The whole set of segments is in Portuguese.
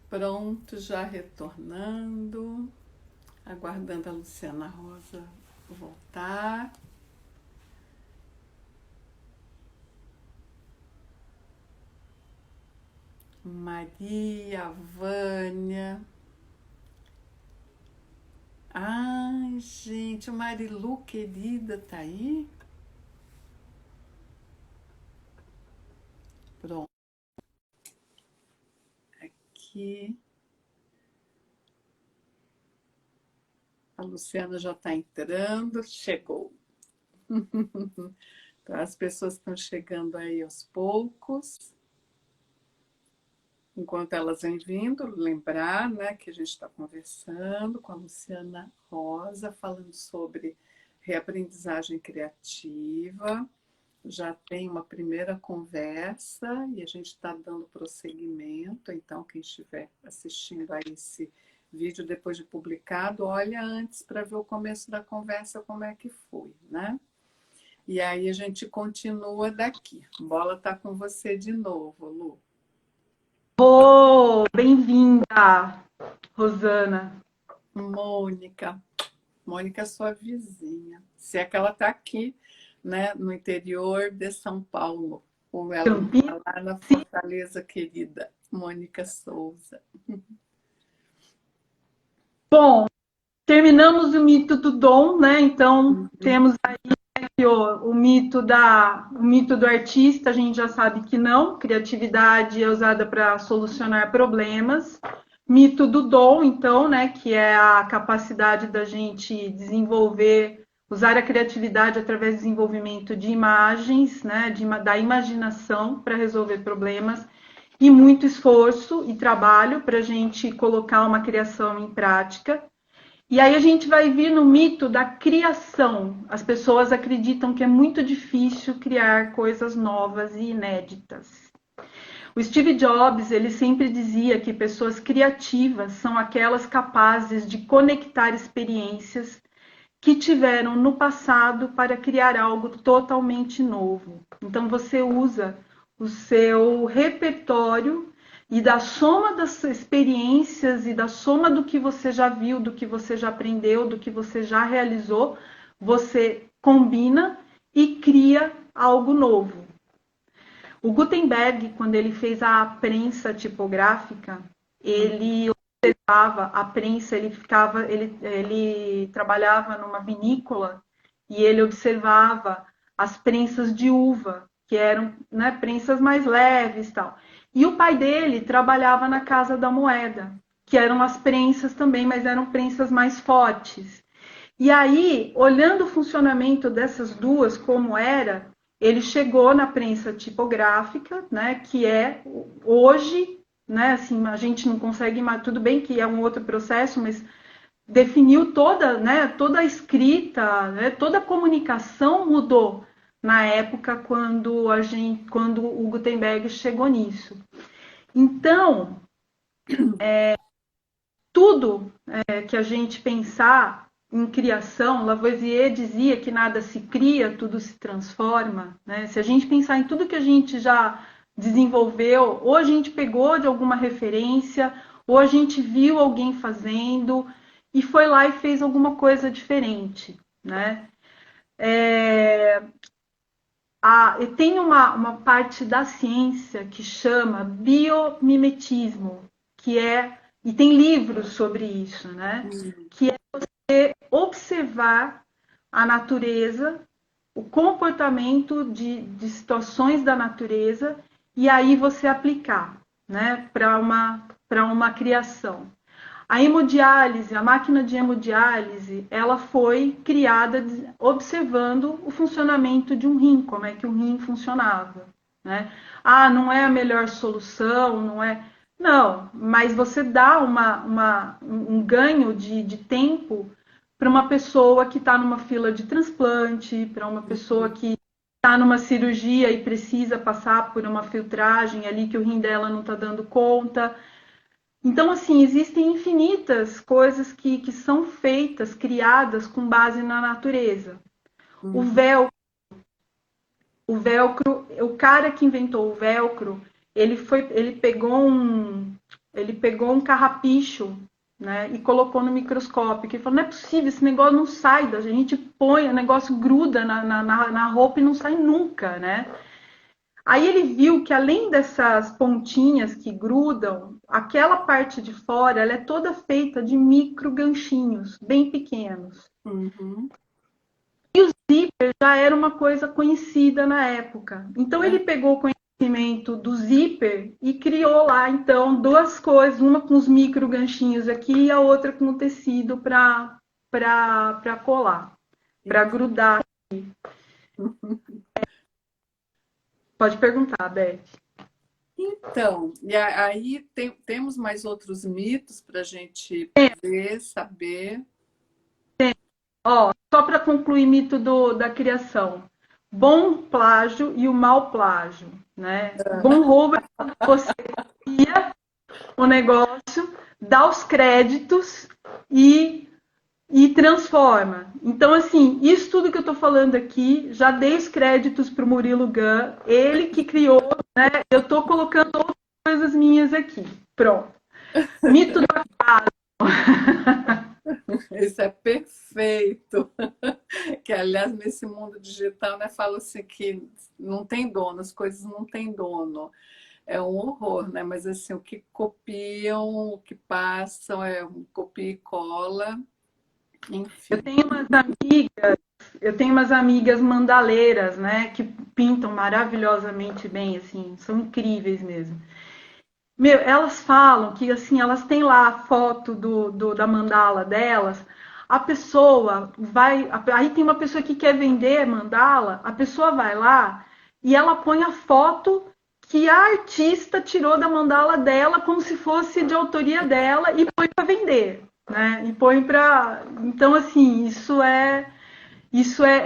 Pronto, já retornando, aguardando a Luciana Rosa voltar. Maria, Vânia. Ai, gente, Marilu querida, tá aí? Pronto, aqui. A Luciana já está entrando, chegou. Então, as pessoas estão chegando aí aos poucos. Enquanto elas vêm vindo, lembrar, né, que a gente está conversando com a Luciana Rosa, falando sobre reaprendizagem criativa. Já tem uma primeira conversa e a gente está dando prosseguimento. Então, quem estiver assistindo a esse vídeo depois de publicado, olha antes para ver o começo da conversa, como é que foi, né? E aí a gente continua daqui. A bola está com você de novo, Lu. Oh, bem-vinda, Rosana. Mônica. Mônica é sua vizinha. Se é que ela está aqui, né, no interior de São Paulo, ou ela Campinas. está lá na Fortaleza querida, Mônica Souza. Bom, terminamos o mito do dom, né? Então, temos aí o mito do artista, a gente já sabe que não, criatividade é usada para solucionar problemas. Mito do dom, então, né, que é a capacidade da gente desenvolver, usar a criatividade através do desenvolvimento de imagens, né, da imaginação para resolver problemas, e muito esforço e trabalho para a gente colocar uma criação em prática. E aí a gente vai vir no mito da criação. As pessoas acreditam que é muito difícil criar coisas novas e inéditas. O Steve Jobs, ele sempre dizia que pessoas criativas são aquelas capazes de conectar experiências que tiveram no passado para criar algo totalmente novo. Então você usa o seu repertório e da soma das experiências e da soma do que você já viu, do que você já aprendeu, do que você já realizou, você combina e cria algo novo. O Gutenberg, quando ele fez a prensa tipográfica, ele observava a prensa, ele trabalhava numa vinícola e ele observava as prensas de uva, que eram, né, prensas mais leves, tal. E o pai dele trabalhava na Casa da Moeda, que eram as prensas também, mas eram prensas mais fortes. E aí, olhando o funcionamento dessas duas, como era, ele chegou na prensa tipográfica, né, que é hoje, né, assim, a gente não consegue, mas tudo bem que é um outro processo, mas definiu toda, né, toda a escrita, né, toda a comunicação mudou na época quando o Gutenberg chegou nisso. Então, tudo que a gente pensar em criação, Lavoisier dizia que nada se cria, tudo se transforma. Né? Se a gente pensar em tudo que a gente já desenvolveu, ou a gente pegou de alguma referência, ou a gente viu alguém fazendo e foi lá e fez alguma coisa diferente. Né? E tem uma parte da ciência que chama biomimetismo, que é, e tem livros sobre isso, né? Que é observar a natureza, o comportamento de situações da natureza, e aí você aplicar, né, para uma criação. A hemodiálise, a máquina de hemodiálise, ela foi criada observando o funcionamento de um rim, como é que o rim funcionava. Né? Ah, não é a melhor solução, não é. Não, mas você dá um ganho de tempo para uma pessoa que está numa fila de transplante, para uma pessoa que está numa cirurgia e precisa passar por uma filtragem ali que o rim dela não está dando conta. Então, assim, existem infinitas coisas que são feitas, criadas com base na natureza. O Uhum. velcro, o velcro, o cara que inventou o velcro, ele pegou ele pegou um carrapicho, né, e colocou no microscópio, que ele falou, não é possível, esse negócio não sai da gente, põe, o negócio gruda na roupa e não sai nunca, né? Aí ele viu que além dessas pontinhas que grudam, aquela parte de fora, ela é toda feita de micro ganchinhos, bem pequenos. Uhum. Zíper já era uma coisa conhecida na época. Então ele pegou o conhecimento do zíper e criou lá, então, duas coisas, uma com os micro ganchinhos aqui e a outra com o tecido para colar, para grudar. Pode perguntar, Beth. Então, e aí temos mais outros mitos para a gente ver, saber. Ó, só para concluir mito da criação. Bom plágio e o mau plágio, né? Bom roubo é quando você cria o negócio, dá os créditos e transforma. Então, assim, isso tudo que eu estou falando aqui, já dei os créditos para o Murilo Gun, ele que criou, né? Eu estou colocando outras coisas minhas aqui. Pronto. Mito do acaso. Isso é perfeito. Que, aliás, nesse mundo digital, né, fala assim que não tem dono, as coisas não têm dono. É um horror, né? Mas assim, o que copiam, o que passam, é um copia e cola, Eu enfim. tenho umas amigas, eu tenho umas amigas mandaleiras, né, que pintam maravilhosamente bem, assim, são incríveis mesmo. Meu, elas falam que assim, elas têm lá a foto da mandala delas, a pessoa vai. Aí tem uma pessoa que quer vender mandala, a pessoa vai lá e ela põe a foto que a artista tirou da mandala dela como se fosse de autoria dela e põe para vender, né? E põe para. Então, assim,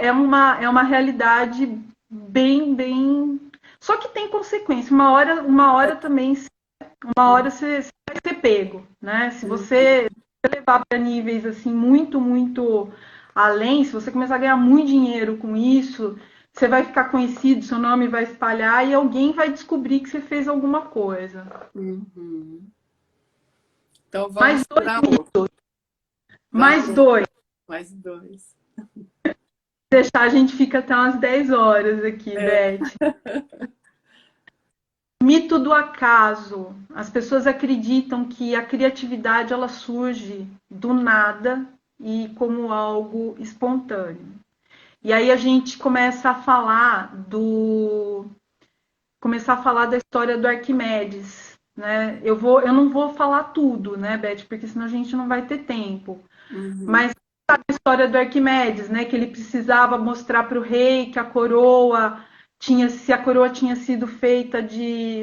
é uma realidade bem. Só que tem consequência. Uma hora também uma hora você vai ser pego, né? Se você levar para níveis assim muito além, se você começar a ganhar muito dinheiro com isso, você vai ficar conhecido, seu nome vai espalhar e alguém vai descobrir que você fez alguma coisa. Uhum. Então Mais vamos dois para outro. mitos, Vai, mais dois. mais dois. Deixar a gente fica até umas 10 horas aqui, É. Beth. Mito do acaso. As pessoas acreditam que a criatividade ela surge do nada e como algo espontâneo. E aí a gente começar a falar da história do Arquimedes, né? Eu não vou falar tudo, né, Beth, porque senão a gente não vai ter tempo. Uhum. Mas a história do Arquimedes, né, que ele precisava mostrar para o rei que a coroa se a coroa tinha sido feita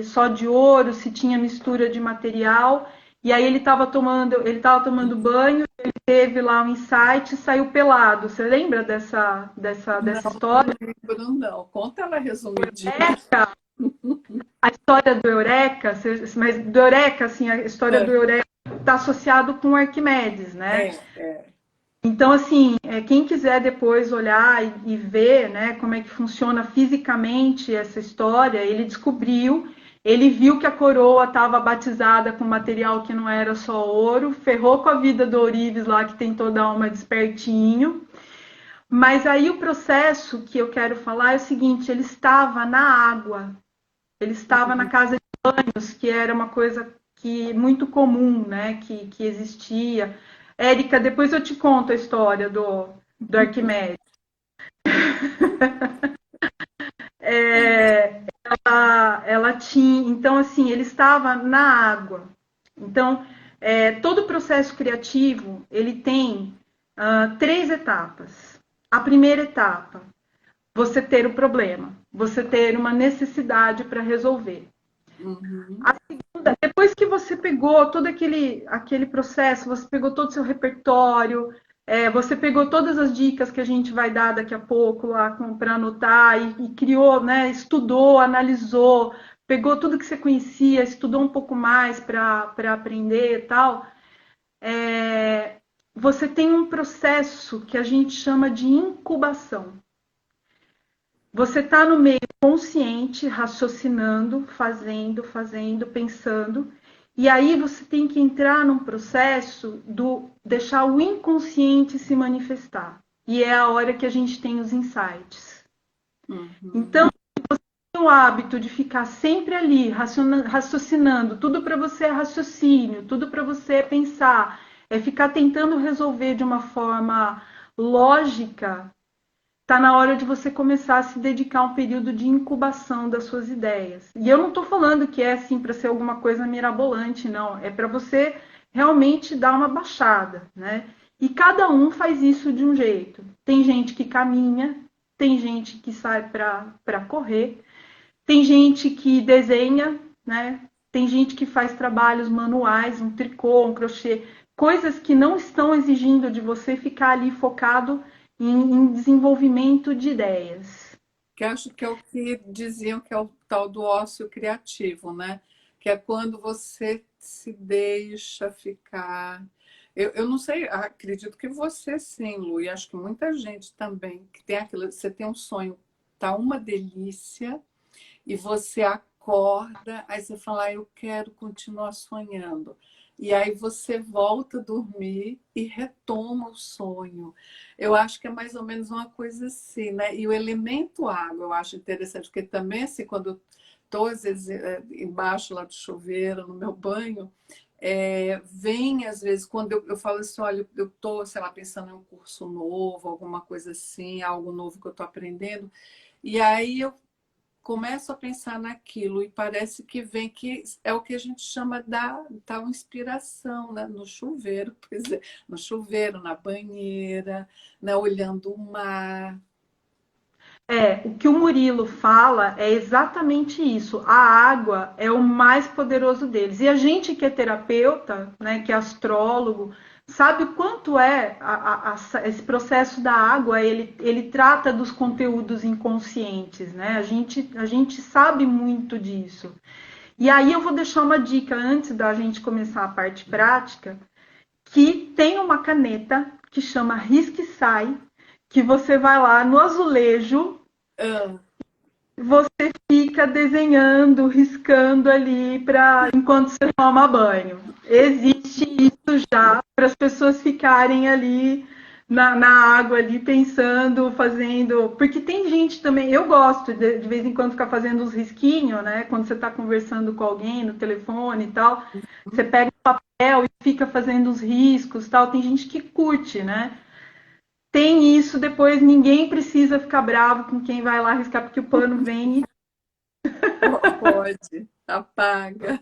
só de ouro, se tinha mistura de material. E aí ele estava tomando banho, ele teve lá um insight e saiu pelado. Você lembra dessa Não, história? não lembro, não. Conta ela resumidinha. A história do Eureka, mas do Eureka, assim, a história do Eureka está associado com Arquimedes, né? É. Então, assim, quem quiser depois olhar e ver, né, como é que funciona fisicamente essa história, ele viu que a coroa estava batizada com material que não era só ouro, ferrou com a vida do Ourives lá, que tentou dar uma despertinho. Mas aí o processo que eu quero falar é o seguinte: ele estava na água, ele estava na casa de banhos, que era uma coisa que muito comum, né, que existia. Érica, depois eu te conto a história do Arquimedes. Ela tinha, então assim, ele estava na água. Então, todo processo criativo ele tem três etapas. A primeira etapa, você ter o problema, você ter uma necessidade para resolver. Uhum. A segunda, depois que você pegou todo aquele processo, você pegou todo o seu repertório, você pegou todas as dicas que a gente vai dar daqui a pouco lá para anotar e criou, né, estudou, analisou, pegou tudo que você conhecia, estudou um pouco mais para aprender e tal. Você tem um processo que a gente chama de incubação. Você está no meio consciente, raciocinando, fazendo, pensando, E aí você tem que entrar num processo do deixar o inconsciente se manifestar. E é a hora que a gente tem os insights. Então, o hábito de ficar sempre ali raciocinando, tudo para você é raciocínio, tudo para você é pensar, é ficar tentando resolver de uma forma lógica, está na hora de você começar a se dedicar a um período de incubação das suas ideias. E eu não estou falando que é assim para ser alguma coisa mirabolante, não. É para você realmente dar uma baixada, né? E cada um faz isso de um jeito. Tem gente que caminha, tem gente que sai para correr, tem gente que desenha, né? Tem gente que faz trabalhos manuais, um tricô, um crochê, coisas que não estão exigindo de você ficar ali focado em desenvolvimento de ideias. Que acho que é o que diziam que é o tal do ócio criativo, né? Que é quando você se deixa ficar. Eu não sei, acredito que você sim, Lu, e acho que muita gente também, que tem aquilo, você tem um sonho, tá uma delícia, e você acorda, aí você fala, eu quero continuar sonhando. E aí você volta a dormir e retoma o sonho. Eu acho que é mais ou menos uma coisa assim, né? E o elemento água, eu acho interessante, porque também, assim, quando eu estou, às vezes, embaixo lá do chuveiro, no meu banho, vem, às vezes, quando eu falo assim, olha, eu estou, sei lá, pensando em um curso novo, alguma coisa assim, algo novo que eu estou aprendendo, e aí eu começo a pensar naquilo e parece que vem que é o que a gente chama da tal inspiração, né? No chuveiro, por exemplo, no chuveiro, na banheira, né? Olhando o mar. O que o Murilo fala é exatamente isso. A água é o mais poderoso deles. E a gente que é terapeuta, né, que é astrólogo, sabe o quanto esse processo da água, ele trata dos conteúdos inconscientes, né? A gente sabe muito disso. E aí eu vou deixar uma dica antes da gente começar a parte prática, que tem uma caneta que chama Risque Sai, que você vai lá no azulejo, Ah, você fica desenhando, riscando ali enquanto você toma banho. Existe isso já para as pessoas ficarem ali na água ali pensando, fazendo, porque tem gente também, eu gosto de vez em quando ficar fazendo os risquinhos, né? Quando você está conversando com alguém no telefone e tal, você pega o papel e fica fazendo os riscos, tal. Tem gente que curte, né? Tem isso, depois ninguém precisa ficar bravo com quem vai lá riscar, porque o pano vem. pode, apaga.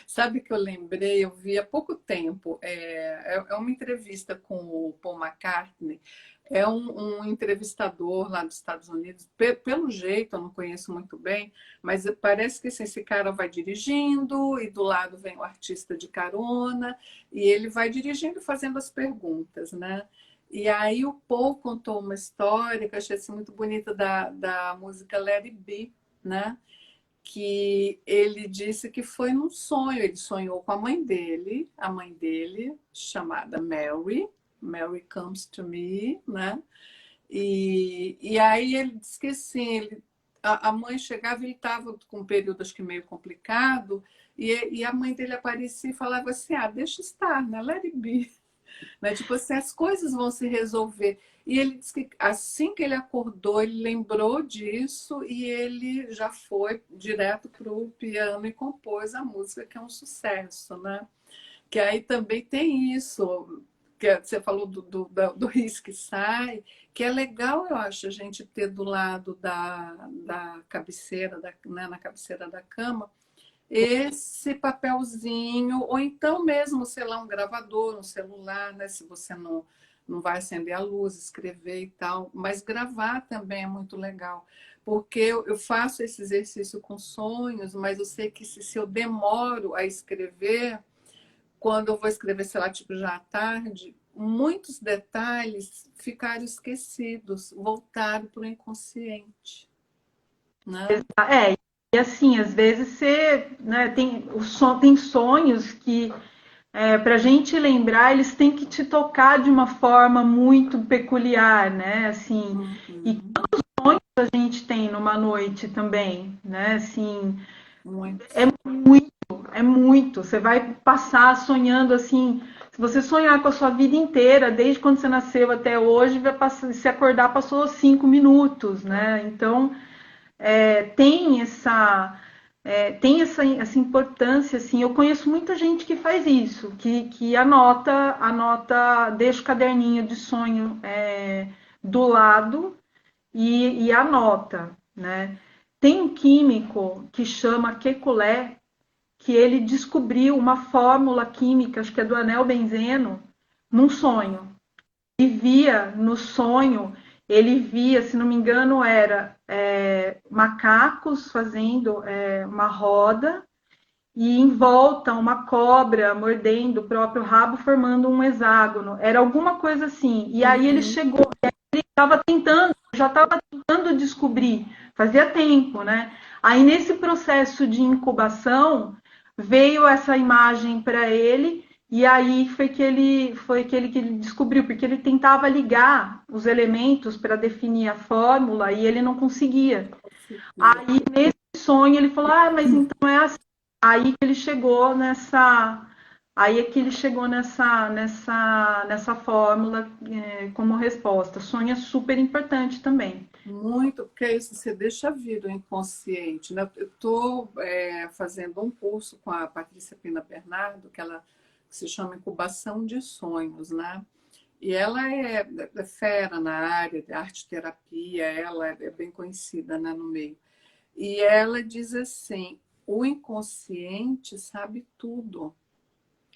Sabe que eu lembrei, eu vi há pouco tempo, é uma entrevista com o Paul McCartney, é um entrevistador lá dos Estados Unidos, pelo jeito, eu não conheço muito bem, mas parece que assim, esse cara vai dirigindo e do lado vem o artista de carona, e ele vai dirigindo e fazendo as perguntas, né? E aí o Paul contou uma história que eu achei assim, muito bonita da música Let It Be, né? Que ele disse que foi num sonho. Ele sonhou com a mãe dele, chamada Mary. Mary comes to me, né? E aí ele disse que assim, a mãe chegava e ele estava com um período acho que meio complicado, e a mãe dele aparecia e falava assim, deixa estar, né? Let it be. Né? Tipo assim, as coisas vão se resolver. E ele disse que assim que ele acordou, ele lembrou disso e ele já foi direto para o piano e compôs a música, que é um sucesso, né? Que aí também tem isso, que você falou do Risco que sai, que é legal, eu acho, a gente ter do lado da cabeceira, né, na cabeceira da cama, esse papelzinho, ou então mesmo, sei lá, um gravador, um celular, né? Se você não vai acender a luz, escrever e tal, mas gravar também é muito legal, porque eu faço esse exercício com sonhos, mas eu sei que se eu demoro a escrever, quando eu vou escrever, sei lá, tipo já à tarde, muitos detalhes ficaram esquecidos, voltaram para o inconsciente, né? E assim, às vezes você, né, tem sonhos que, para a gente lembrar, eles têm que te tocar de uma forma muito peculiar, né? Assim, e Uhum. a gente tem numa noite também, né? Assim, Muito. é muito muito. Você vai passar sonhando assim. Se você sonhar com a sua vida inteira, desde quando você nasceu até hoje, vai passar, se acordar passou 5 minutos, né? Então tem essa importância, assim. Eu conheço muita gente que faz isso, que anota, deixa o caderninho de sonho do lado e anota, né? Tem um químico que chama Kekulé, que ele descobriu uma fórmula química, acho que é do anel benzeno, num sonho. E via no sonho, ele via, se não me engano, era macacos fazendo uma roda e em volta uma cobra mordendo o próprio rabo, formando um hexágono. Era alguma coisa assim. E aí ele chegou, ele estava tentando, já estava tentando descobrir, fazia tempo, né? Aí nesse processo de incubação veio essa imagem para ele e aí foi que ele descobriu, porque ele tentava ligar os elementos para definir a fórmula e ele não conseguia. Aí nesse sonho ele falou: "Ah, mas então é assim". Aí que ele chegou nessa Aí é que ele chegou nessa fórmula como resposta. Sonho é super importante também. Muito, porque é isso, você deixa vir o inconsciente, né? Eu estou fazendo um curso com a Patrícia Pina Bernardo, que se chama Incubação de Sonhos, né? E ela é fera na área de arte-terapia, ela é bem conhecida, né, no meio. E ela diz assim, o inconsciente sabe tudo.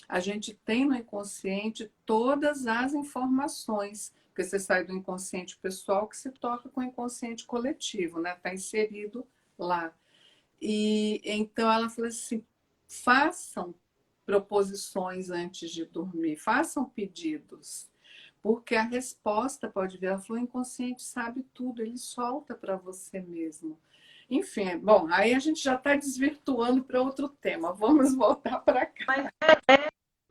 A gente tem no inconsciente todas as informações, porque você sai do inconsciente pessoal que se toca com o inconsciente coletivo, né? Está inserido lá. E então ela falou assim: façam proposições antes de dormir, façam pedidos, porque a resposta pode vir. Ela falou: o inconsciente sabe tudo, ele solta para você mesmo. Enfim, bom, aí a gente já está desvirtuando para outro tema. Vamos voltar para cá.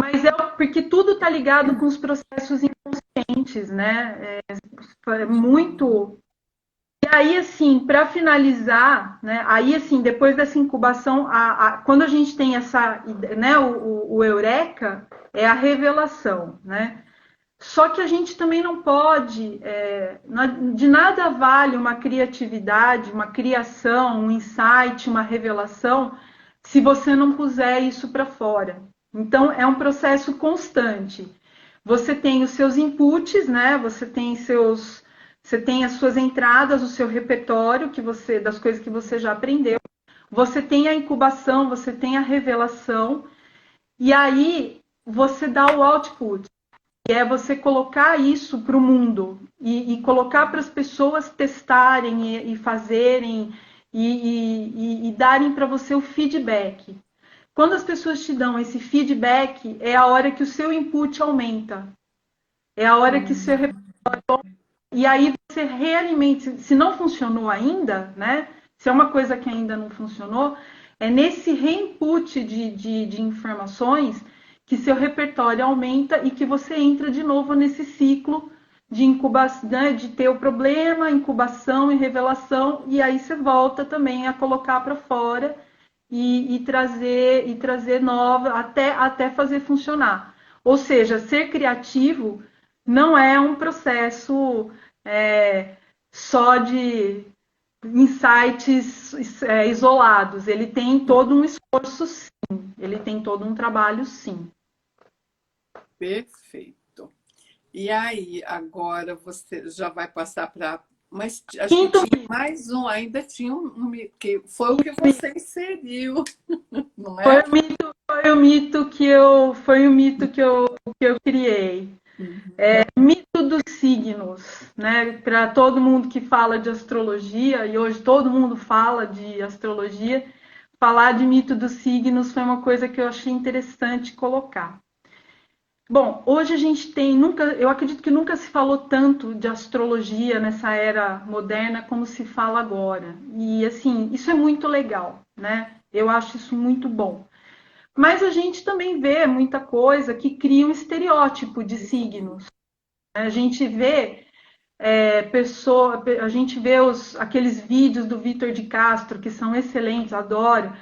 Mas porque tudo está ligado com os processos inconscientes, né? É muito. E aí, assim, para finalizar, né? Aí, assim, depois dessa incubação, quando a gente tem né? O eureka é a revelação, né? Só que a gente também não pode, de nada vale uma criatividade, uma criação, um insight, uma revelação, se você não puser isso para fora. Então, é um processo constante. Você tem os seus inputs, né? Você tem as suas entradas, o seu repertório das coisas que você já aprendeu. Você tem a incubação, você tem a revelação, e aí você dá o output, que é você colocar isso para o mundo e colocar para as pessoas testarem e fazerem e darem para você o feedback. Quando as pessoas te dão esse feedback, é a hora que o seu input aumenta. É a hora que o seu e aí você realimenta. Se não funcionou ainda, né? Se é uma coisa que ainda não funcionou, é nesse reinput de informações que seu repertório aumenta e que você entra de novo nesse ciclo de incubação, né? De ter o problema, incubação e revelação, e aí você volta também a colocar para fora e trazer nova até fazer funcionar. Ou seja, ser criativo não é um processo só de insights isolados. Ele tem todo um esforço, sim. Ele tem todo um trabalho, sim. Perfeito. E aí, agora você já vai passar para. Mas acho que Quinto tinha mais um, ainda tinha que foi o que você inseriu, não foi é? o mito que eu criei. Mito dos signos, né? Para todo mundo que fala de astrologia, e hoje todo mundo fala de astrologia, falar de mito dos signos foi uma coisa que eu achei interessante colocar. Bom, hoje a gente eu acredito que nunca se falou tanto de astrologia nessa era moderna como se fala agora. E assim, isso é muito legal, né? Eu acho isso muito bom. Mas a gente também vê muita coisa que cria um estereótipo de signos. A gente vê a gente vê aqueles vídeos do Vitor de Castro que são excelentes, adoro.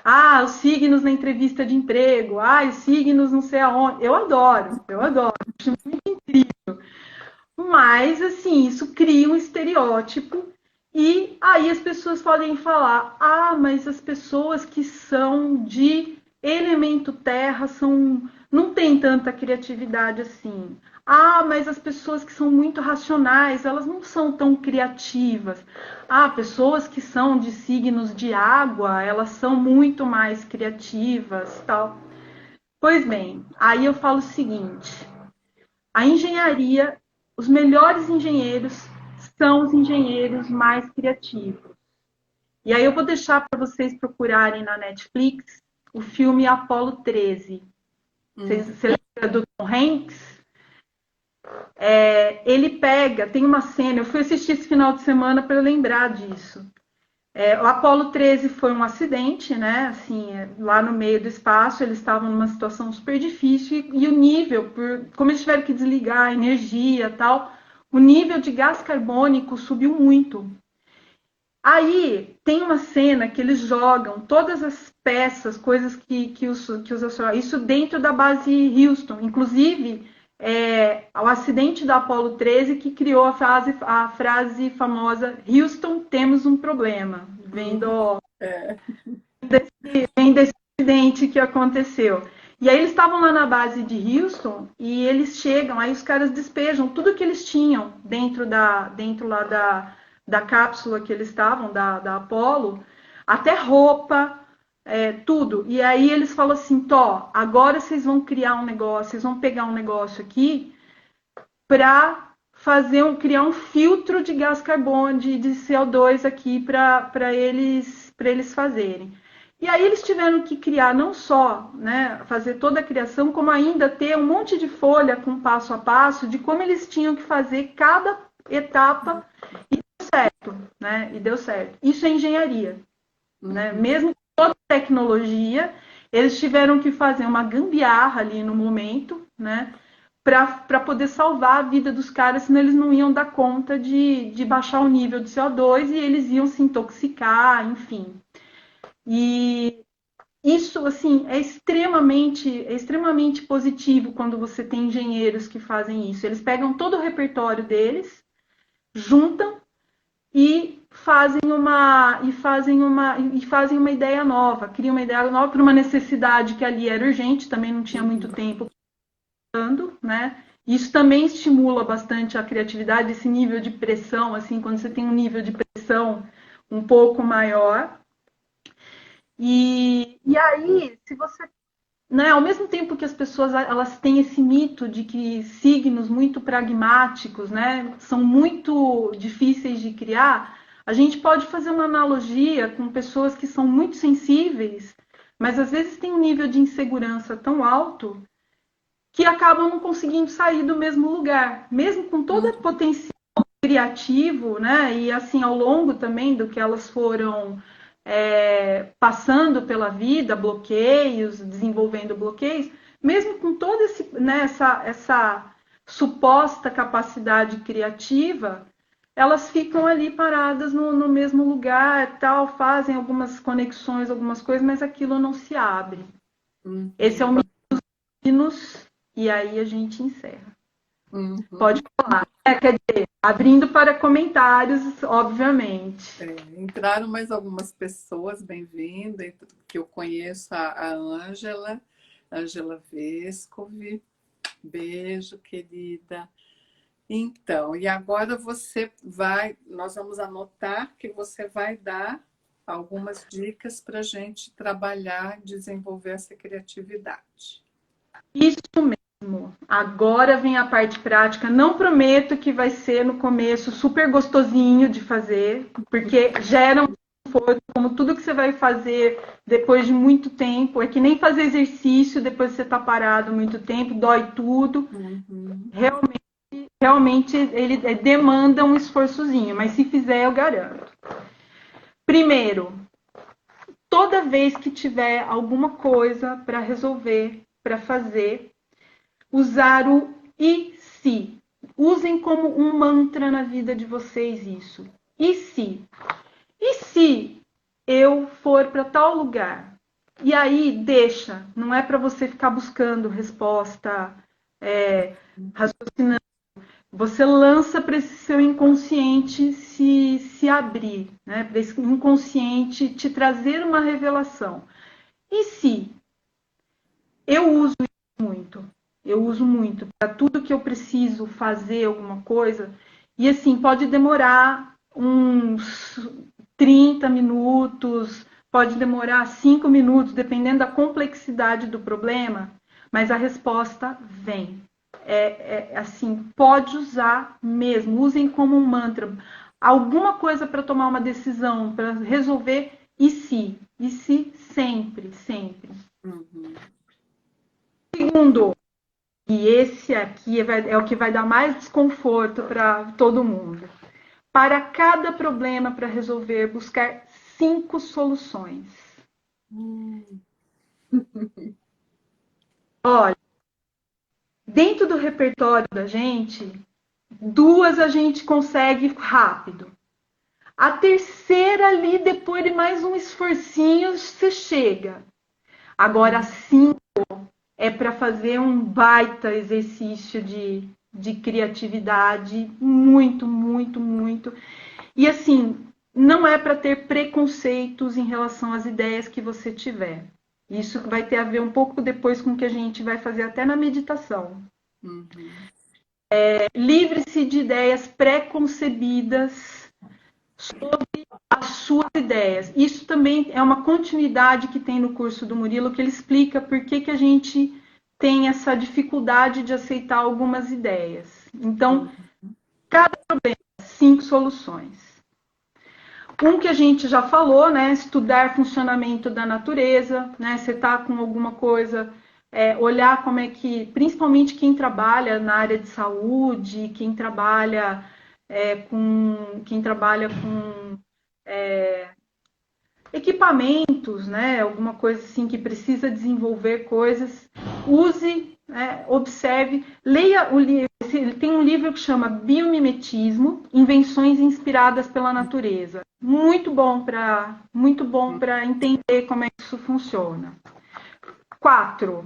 Ah, os signos na entrevista de emprego. Ah, os signos não sei aonde. Eu adoro, eu adoro. Acho muito incrível. Mas, assim, isso cria um estereótipo. E aí as pessoas podem falar: ah, mas as pessoas que são de elemento terra não têm tanta criatividade assim. Ah, mas as pessoas que são muito racionais, elas não são tão criativas. Ah, pessoas que são de signos de água, elas são muito mais criativas, tal. Pois bem, aí eu falo o seguinte: a engenharia, os melhores engenheiros são os engenheiros mais criativos. E aí eu vou deixar para vocês procurarem na Netflix o filme Apollo 13. Você lembra do Tom Hanks? Ele pega, tem uma cena, eu fui assistir esse final de semana para lembrar disso. O Apollo 13 foi um acidente, né? Assim, lá no meio do espaço, eles estavam numa situação super difícil e o nível, como eles tiveram que desligar a energia e tal, o nível de gás carbônico subiu muito. Aí tem uma cena que eles jogam todas as peças, coisas que os astronautas. Isso dentro da base Houston. Inclusive, o acidente da Apollo 13 que criou a frase famosa: Houston, temos um problema. Vem desse acidente que aconteceu. E aí eles estavam lá na base de Houston e eles chegam, aí os caras despejam tudo que eles tinham dentro lá da cápsula que eles estavam, da Apollo, até roupa, tudo. E aí eles falam assim, Tó, agora vocês vão criar um negócio, vocês vão pegar um negócio aqui para criar um filtro de gás carbônico, de CO2 aqui para eles fazerem. E aí eles tiveram que criar não só, né, fazer toda a criação, como ainda ter um monte de folha com passo a passo de como eles tinham que fazer cada etapa e deu certo, né? E deu certo. Isso é engenharia, né? Mesmo com toda a tecnologia, eles tiveram que fazer uma gambiarra ali no momento, né? Para poder salvar a vida dos caras, senão eles não iam dar conta de baixar o nível de CO2 e eles iam se intoxicar, enfim. E isso, assim, é extremamente positivo quando você tem engenheiros que fazem isso. Eles pegam todo o repertório deles, juntam e fazem uma ideia nova, criam uma ideia nova para uma necessidade que ali era urgente, também não tinha muito tempo, né? Isso também estimula bastante a criatividade, esse nível de pressão, assim, quando você tem um nível de pressão um pouco maior. E aí, se você, né, ao mesmo tempo que as pessoas elas têm esse mito de que signos muito pragmáticos, né, são muito difíceis de criar, a gente pode fazer uma analogia com pessoas que são muito sensíveis, mas às vezes têm um nível de insegurança tão alto que acabam não conseguindo sair do mesmo lugar, mesmo com todo o potencial criativo, né? E assim, ao longo também do que elas foram passando pela vida, bloqueios, desenvolvendo bloqueios, mesmo com toda essa suposta capacidade criativa, elas ficam ali paradas no mesmo lugar, tal, fazem algumas conexões, algumas coisas, mas aquilo não se abre. Esse é o Minos, e aí a gente encerra. Pode falar. Quer dizer, abrindo para comentários, obviamente. Entraram mais algumas pessoas, bem-vinda, que eu conheço a Ângela Vescovi. Beijo, querida. Então, e agora nós vamos anotar que você vai dar algumas dicas para a gente trabalhar, desenvolver essa criatividade. Isso mesmo. Agora vem a parte prática. Não prometo que vai ser no começo super gostosinho de fazer, porque gera um conforto, como tudo que você vai fazer depois de muito tempo. É que nem fazer exercício depois que você está parado muito tempo, dói tudo. Realmente ele demanda um esforçozinho, mas se fizer, eu garanto. Primeiro, toda vez que tiver alguma coisa para resolver, para fazer, usar o e se. Usem como um mantra na vida de vocês isso. E se? E se eu for para tal lugar? E aí deixa, não é para você ficar buscando resposta, raciocinando. Você lança para esse seu inconsciente se abrir, né? Para esse inconsciente te trazer uma revelação. E se eu uso muito, eu uso muito para tudo que eu preciso fazer alguma coisa, e assim, pode demorar uns 30 minutos, pode demorar 5 minutos, dependendo da complexidade do problema, mas a resposta vem. Assim, pode usar mesmo, usem como um mantra. Alguma coisa para tomar uma decisão, para resolver, e se sempre, sempre. Uhum. Segundo, e esse aqui é o que vai dar mais desconforto para todo mundo. Para cada problema para resolver, buscar 5 soluções. Olha, dentro do repertório da gente, 2 a gente consegue rápido. A terceira ali, depois de mais um esforcinho, você chega. Agora, 5 é para fazer um baita exercício de criatividade, muito, muito, muito. E assim, não é para ter preconceitos em relação às ideias que você tiver. Isso vai ter a ver um pouco depois com o que a gente vai fazer até na meditação. Uhum. Livre-se de ideias pré-concebidas sobre as suas ideias. Isso também é uma continuidade que tem no curso do Murilo, que ele explica por que a gente tem essa dificuldade de aceitar algumas ideias. Então, cada problema, 5 soluções. Um que a gente já falou, né? Estudar funcionamento da natureza, né? Você está com alguma coisa, olhar como é que, principalmente quem trabalha na área de saúde, quem trabalha com equipamentos, né? Alguma coisa assim que precisa desenvolver coisas, use, observe, leia o livro. Tem um livro que chama Biomimetismo, Invenções Inspiradas pela Natureza. Muito bom para entender como é que isso funciona. 4,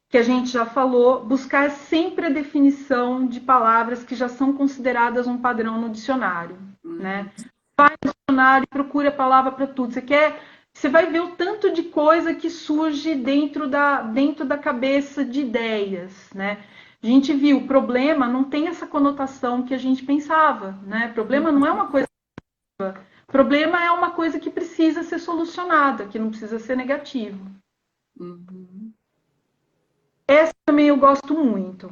que a gente já falou, buscar sempre a definição de palavras que já são consideradas um padrão no dicionário, né? Vai no dicionário e procura a palavra para tudo. Você vai ver o tanto de coisa que surge dentro da cabeça de ideias, né? A gente viu, o problema não tem essa conotação que a gente pensava, né? Problema não é uma coisa negativa. Problema é uma coisa que precisa ser solucionada, que não precisa ser negativo. Uhum. Essa também eu gosto muito.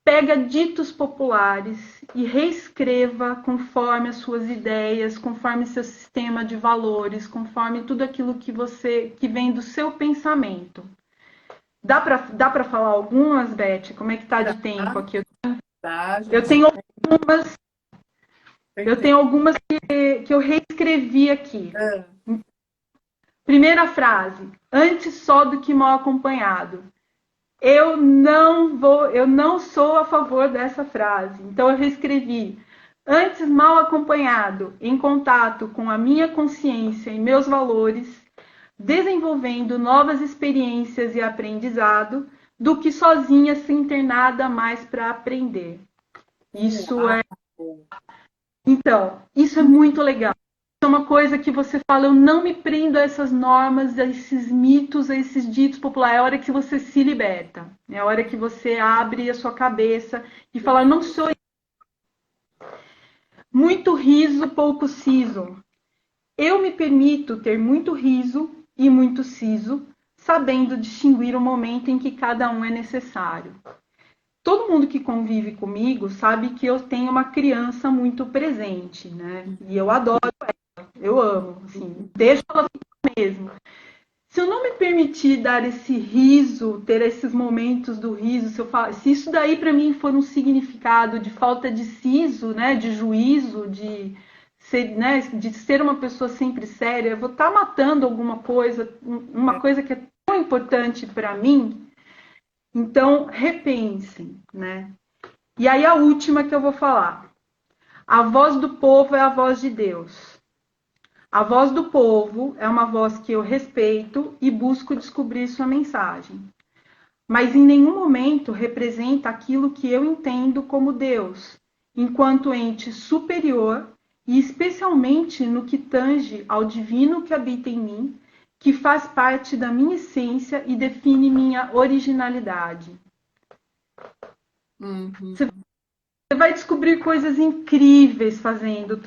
Pega ditos populares e reescreva conforme as suas ideias, conforme seu sistema de valores, conforme tudo aquilo que vem do seu pensamento. Dá para falar algumas, Beth? Como é que tá de tempo aqui? Eu tenho algumas que eu reescrevi aqui. Primeira frase: antes só do que mal acompanhado. Eu não sou a favor dessa frase. Então eu reescrevi: antes mal acompanhado, em contato com a minha consciência e meus valores, desenvolvendo novas experiências e aprendizado, do que sozinha sem ter nada mais para aprender. Isso é muito legal. É uma coisa que você fala, eu não me prendo a essas normas, a esses mitos, a esses ditos populares. É a hora que você se liberta. É a hora que você abre a sua cabeça e fala, não sou muito riso, pouco siso. Eu me permito ter muito riso e muito siso, sabendo distinguir o momento em que cada um é necessário. Todo mundo que convive comigo sabe que eu tenho uma criança muito presente, né? E eu adoro ela, eu amo, assim, deixa ela ficar mesmo. Se eu não me permitir dar esse riso, ter esses momentos do riso, se isso daí para mim for um significado de falta de siso, né, de juízo, de ser uma pessoa sempre séria, eu vou estar matando alguma coisa, uma coisa que é tão importante para mim. Então, repensem, né? E aí a última que eu vou falar. A voz do povo é a voz de Deus. A voz do povo é uma voz que eu respeito e busco descobrir sua mensagem. Mas em nenhum momento representa aquilo que eu entendo como Deus, enquanto ente superior e especialmente no que tange ao divino que habita em mim, que faz parte da minha essência e define minha originalidade. Você vai descobrir coisas incríveis fazendo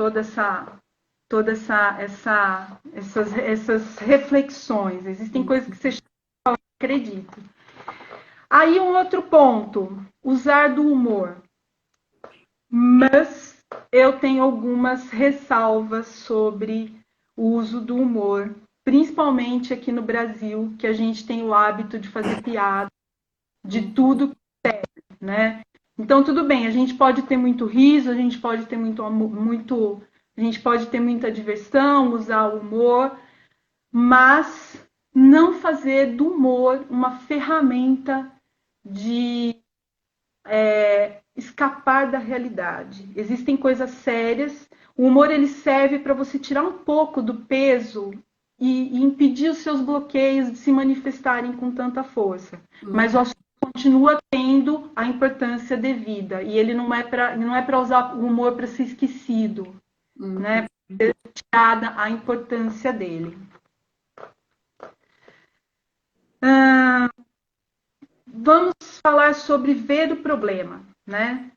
essas reflexões. Existem coisas que você não acredita. Aí um outro ponto, usar do humor. Mas eu tenho algumas ressalvas sobre o uso do humor, principalmente aqui no Brasil, que a gente tem o hábito de fazer piada de tudo que é, né? Então tudo bem, a gente pode ter muito riso, a gente pode ter a gente pode ter muita diversão, usar o humor, mas não fazer do humor uma ferramenta de escapar da realidade. Existem coisas sérias. O humor ele serve para você tirar um pouco do peso e impedir os seus bloqueios de se manifestarem com tanta força. Mas o assunto continua tendo a importância devida. E ele não é para usar o humor para ser esquecido, né? Para ser tirada a importância dele. Vamos falar sobre ver o problema, né?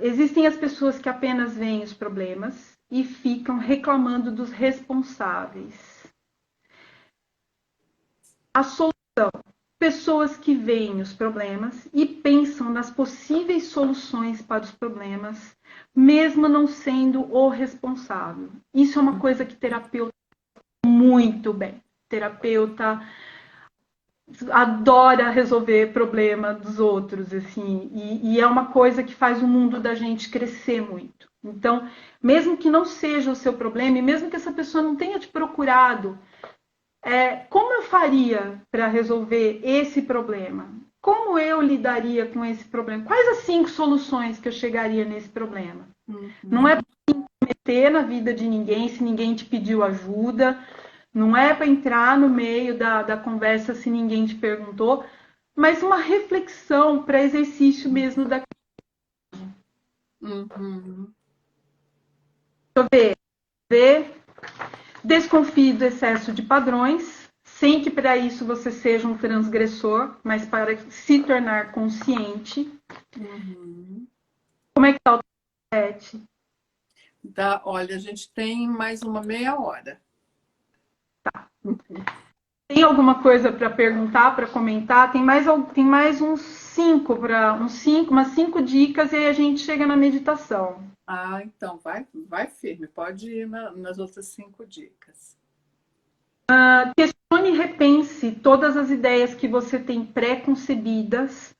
Existem as pessoas que apenas veem os problemas e ficam reclamando dos responsáveis. A solução: pessoas que veem os problemas e pensam nas possíveis soluções para os problemas, mesmo não sendo o responsável. Isso é uma coisa que terapeuta muito bem. Terapeuta adora resolver problema dos outros, assim, e é uma coisa que faz o mundo da gente crescer muito. Então, mesmo que não seja o seu problema, e mesmo que essa pessoa não tenha te procurado, como eu faria para resolver esse problema? Como eu lidaria com esse problema? Quais as 5 soluções que eu chegaria nesse problema? Não é para meter na vida de ninguém se ninguém te pediu ajuda, não é para entrar no meio da conversa se ninguém te perguntou, mas uma reflexão para exercício mesmo da. Deixa eu ver. Desconfie do excesso de padrões, sem que para isso você seja um transgressor, mas para se tornar consciente. Como é que está o 7? Olha, a gente tem mais uma meia hora. Tá. Tem alguma coisa para perguntar, para comentar? Tem mais umas 5 dicas e aí a gente chega na meditação. Então vai firme, pode ir nas outras 5 dicas. Questione e repense todas as ideias que você tem pré-concebidas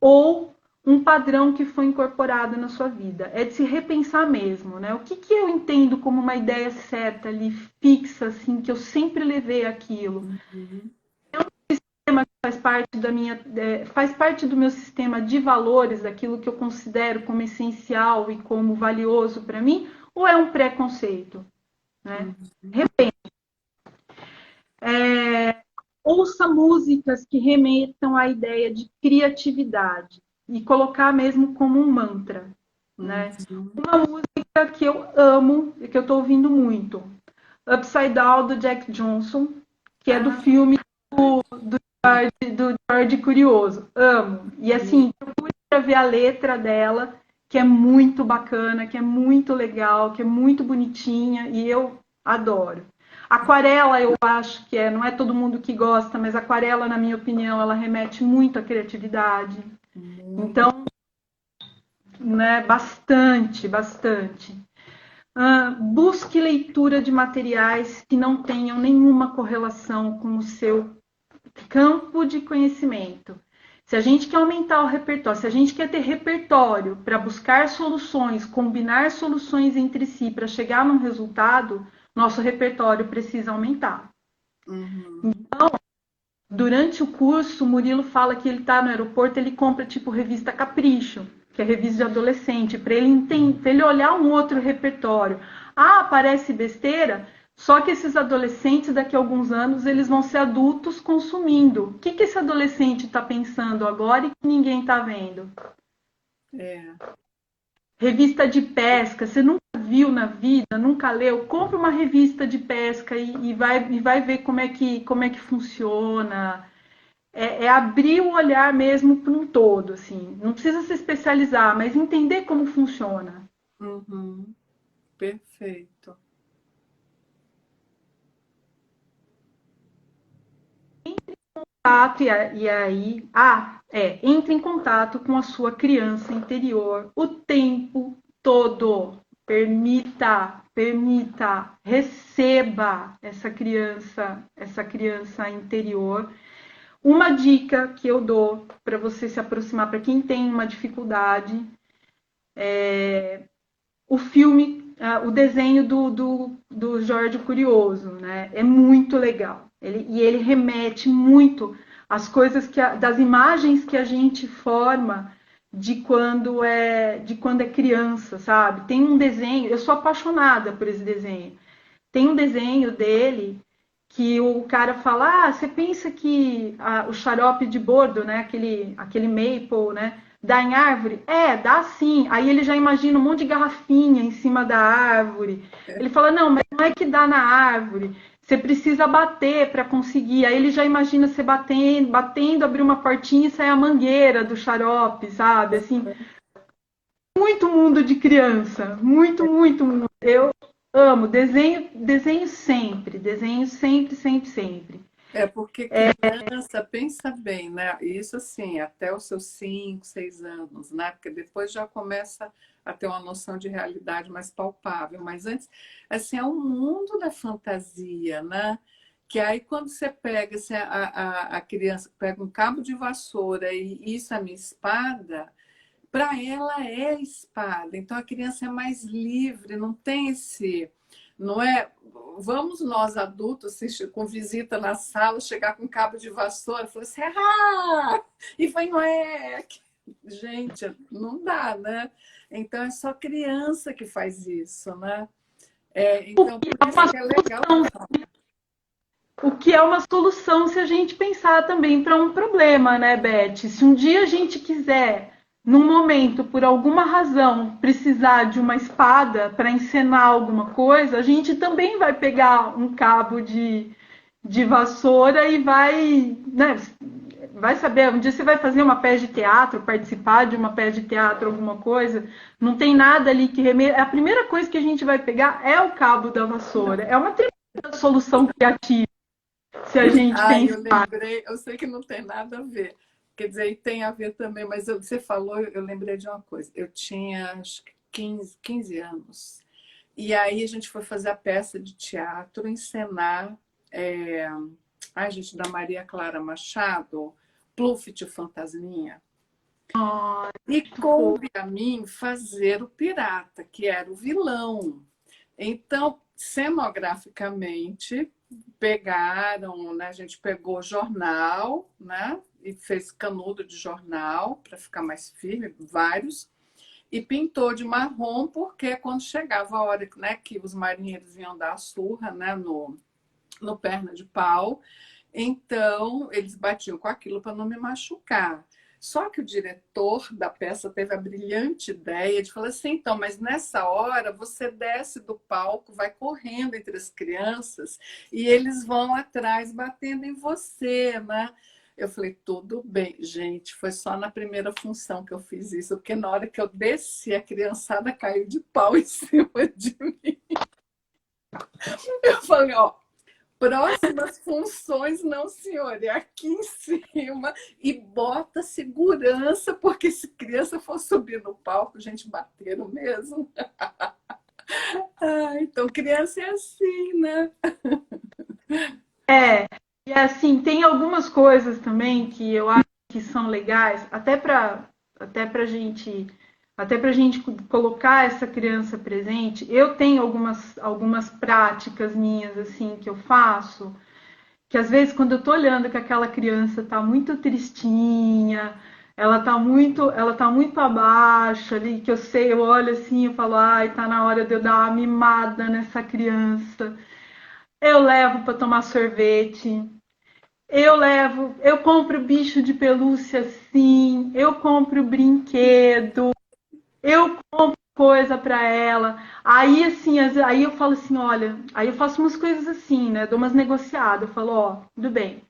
ou um padrão que foi incorporado na sua vida. É de se repensar mesmo, né? O que eu entendo como uma ideia certa ali, fixa, assim, que eu sempre levei aquilo. É um sistema que faz parte do meu sistema de valores, daquilo que eu considero como essencial e como valioso para mim, ou é um preconceito? Né? Repense. Ouça músicas que remetam à ideia de criatividade e colocar mesmo como um mantra, né? Uma música que eu amo e que eu estou ouvindo muito, Upside Down, do Jack Johnson, que é do filme do George Curioso. Amo. E assim, procure para ver a letra dela, que é muito bacana, que é muito legal, que é muito bonitinha e eu adoro. Aquarela, eu acho que não é todo mundo que gosta, mas aquarela, na minha opinião, ela remete muito à criatividade. Então, né, bastante. Busque leitura de materiais que não tenham nenhuma correlação com o seu campo de conhecimento. Se a gente quer aumentar o repertório, se a gente quer ter repertório para buscar soluções, combinar soluções entre si para chegar num resultado, nosso repertório precisa aumentar. Então, durante o curso, o Murilo fala que ele está no aeroporto, ele compra tipo revista Capricho, que é revista de adolescente, para ele olhar um outro repertório. Ah, parece besteira, só que esses adolescentes, daqui a alguns anos, eles vão ser adultos consumindo. O que esse adolescente está pensando agora e que ninguém está vendo? É. Revista de pesca, você nunca viu na vida, nunca leu? Compra uma revista de pesca e vai ver como é que funciona. É abrir o olhar mesmo para um todo, assim. Não precisa se especializar, mas entender como funciona. Uhum. Perfeito. Entre em contato com a sua criança interior o tempo todo. Permita, receba essa criança interior. Uma dica que eu dou para você se aproximar, para quem tem uma dificuldade, o filme, o desenho do Jorge Curioso, né? É muito legal. Ele remete muito às coisas das imagens que a gente forma de quando é criança, sabe? Tem um desenho, eu sou apaixonada por esse desenho. Tem um desenho dele que o cara fala, você pensa que o xarope de bordo, né, aquele maple, né, dá em árvore? Dá sim. Aí ele já imagina um monte de garrafinha em cima da árvore. Ele fala, não, mas não é que dá na árvore. Você precisa bater para conseguir. Aí ele já imagina você batendo, abrir uma portinha e sair a mangueira do xarope, sabe? Assim, muito mundo de criança. Muito, muito mundo. Eu amo. Desenho sempre, sempre, sempre. É porque criança, pensa bem, né? Isso assim, até os seus 5, 6 anos, né? Porque depois já começa a ter uma noção de realidade mais palpável. Mas antes, assim, é um mundo da fantasia, né? Que aí quando você pega assim, a criança pega um cabo de vassoura e isso é minha espada, para ela é espada. Então a criança é mais livre, não tem esse. Não é. Vamos nós adultos, com visita na sala, chegar com cabo de vassoura e falar assim, e foi, não é. Gente, não dá, né? Então é só criança que faz isso, né? Então, por isso que é legal. O que é uma solução se a gente pensar também para um problema, né, Beth? Se um dia a gente quiser, num momento, por alguma razão, precisar de uma espada para encenar alguma coisa, a gente também vai pegar um cabo de vassoura e vai, né, vai saber, um dia você vai fazer uma peça de teatro, participar de uma peça de teatro, alguma coisa, não tem nada ali que remeta. A primeira coisa que a gente vai pegar é o cabo da vassoura. É uma tremenda solução criativa se a gente Eu pensar. lembrei, eu sei que não tem nada a ver. Quer dizer, tem a ver também, mas você falou, eu lembrei de uma coisa. Eu tinha acho que 15 anos. E aí a gente foi fazer a peça de teatro, encenar a gente da Maria Clara Machado, Pluft o Fantasminha. E coube a mim fazer o pirata, que era o vilão. Então, cenograficamente, pegaram, né, a gente pegou jornal, né, e fez canudo de jornal para ficar mais firme, vários, e pintou de marrom, porque quando chegava a hora, né, que os marinheiros iam dar a surra, né, no perna de pau, então eles batiam com aquilo para não me machucar. Só que o diretor da peça teve a brilhante ideia de falar assim, então, mas nessa hora você desce do palco, vai correndo entre as crianças e eles vão atrás batendo em você, né? Eu falei, tudo bem, gente, foi só na primeira função que eu fiz isso, porque na hora que eu desci, a criançada caiu de pau em cima de mim. Eu falei, ó, próximas funções, não, senhor, é aqui em cima e bota segurança, porque se criança for subir no palco, gente, bateram mesmo. Então, criança é assim, né? E assim, tem algumas coisas também que eu acho que são legais, até pra gente colocar essa criança presente. Eu tenho algumas práticas minhas assim que eu faço, que às vezes quando eu tô olhando que aquela criança tá muito tristinha, ela tá muito abaixo ali, que eu sei, eu olho assim e falo, ai, tá na hora de eu dar uma mimada nessa criança. Eu levo para tomar sorvete, eu compro bicho de pelúcia sim, eu compro brinquedo, eu compro coisa para ela. Aí assim, aí eu falo assim, olha, aí eu faço umas coisas assim, né? Dou umas negociadas, eu falo, ó, tudo bem.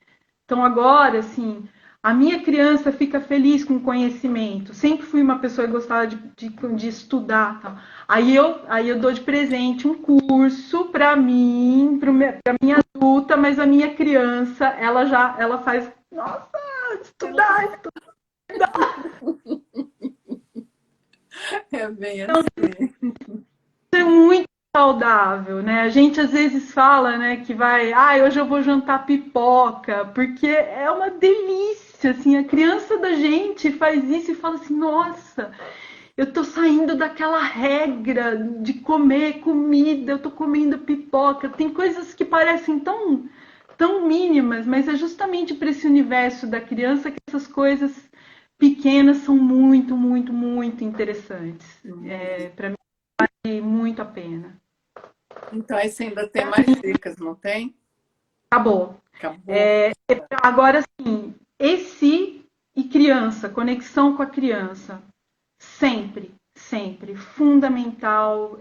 Então agora, assim, a minha criança fica feliz com o conhecimento. Sempre fui uma pessoa que gostava de estudar, tal. Aí eu dou de presente um curso para mim, para minha adulta, mas a minha criança, ela faz, nossa, estudar. É bem assim. É muito saudável, né? A gente às vezes fala, né, que vai, hoje eu vou jantar pipoca, porque é uma delícia, assim, a criança da gente faz isso e fala assim, nossa, eu tô saindo daquela regra de comer comida, eu tô comendo pipoca. Tem coisas que parecem tão mínimas, mas é justamente para esse universo da criança que essas coisas pequenas são muito, muito, muito interessantes. Para mim, vale muito a pena. Então, aí você ainda tem mais dicas, não tem? Acabou. Acabou. Agora sim, esse e criança, conexão com a criança, sempre, sempre, fundamental.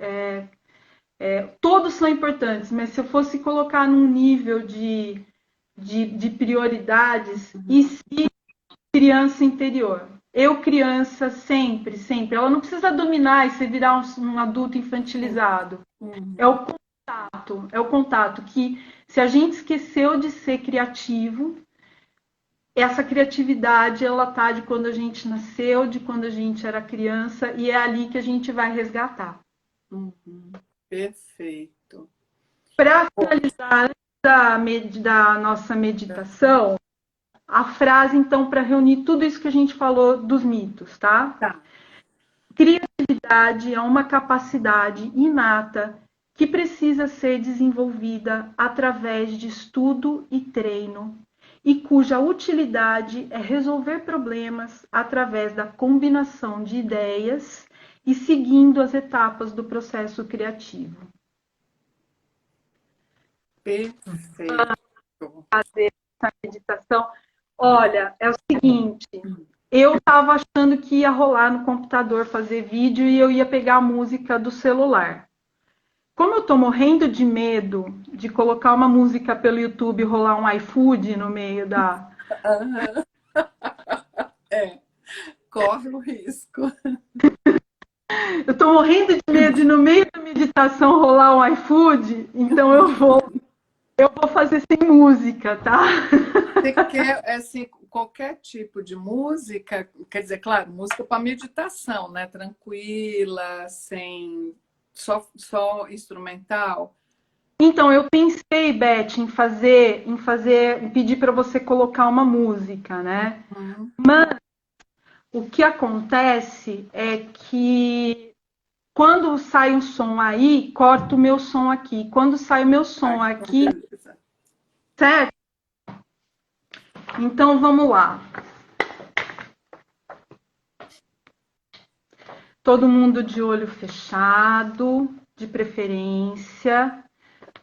Todos são importantes, mas se eu fosse colocar num nível de prioridades, e se criança interior? Eu, criança, sempre, sempre. Ela não precisa dominar e se virar um adulto infantilizado. É Uhum. o é o contato que, se a gente esqueceu de ser criativo, essa criatividade ela tá de quando a gente nasceu, de quando a gente era criança, e é ali que a gente vai resgatar. Uhum. Perfeito. Para finalizar da nossa meditação, a frase, então, para reunir tudo isso que a gente falou dos mitos, tá? Tá. Criatividade é uma capacidade inata que precisa ser desenvolvida através de estudo e treino, e cuja utilidade é resolver problemas através da combinação de ideias e seguindo as etapas do processo criativo. Perfeito. Fazer essa meditação. Olha, é o seguinte, eu estava achando que ia rolar no computador fazer vídeo e eu ia pegar a música do celular. Como eu tô morrendo de medo de colocar uma música pelo YouTube e rolar um iFood no meio da. Aham. É, corre o risco. Eu tô morrendo de medo de no meio da meditação rolar um iFood, então eu vou fazer sem música, tá? Você quer, assim, qualquer tipo de música, quer dizer, claro, música para meditação, né? Tranquila, sem só instrumental. Então eu pensei, Beth, em pedir para você colocar uma música, né? Uhum. O que acontece é que quando sai um som aí, corta o meu som aqui. Quando sai o meu Ah, som então aqui, beleza. certo? Então vamos lá. Todo mundo de olho fechado, de preferência,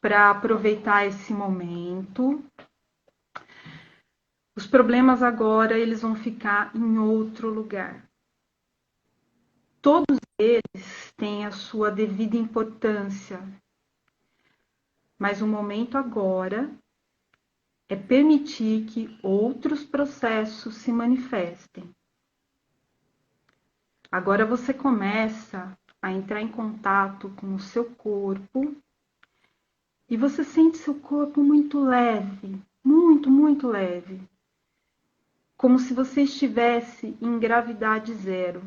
para aproveitar esse momento. Os problemas agora eles vão ficar em outro lugar. Todos eles têm a sua devida importância, mas o momento agora é permitir que outros processos se manifestem. Agora você começa a entrar em contato com o seu corpo e você sente seu corpo muito leve, muito, muito leve, como se você estivesse em gravidade zero.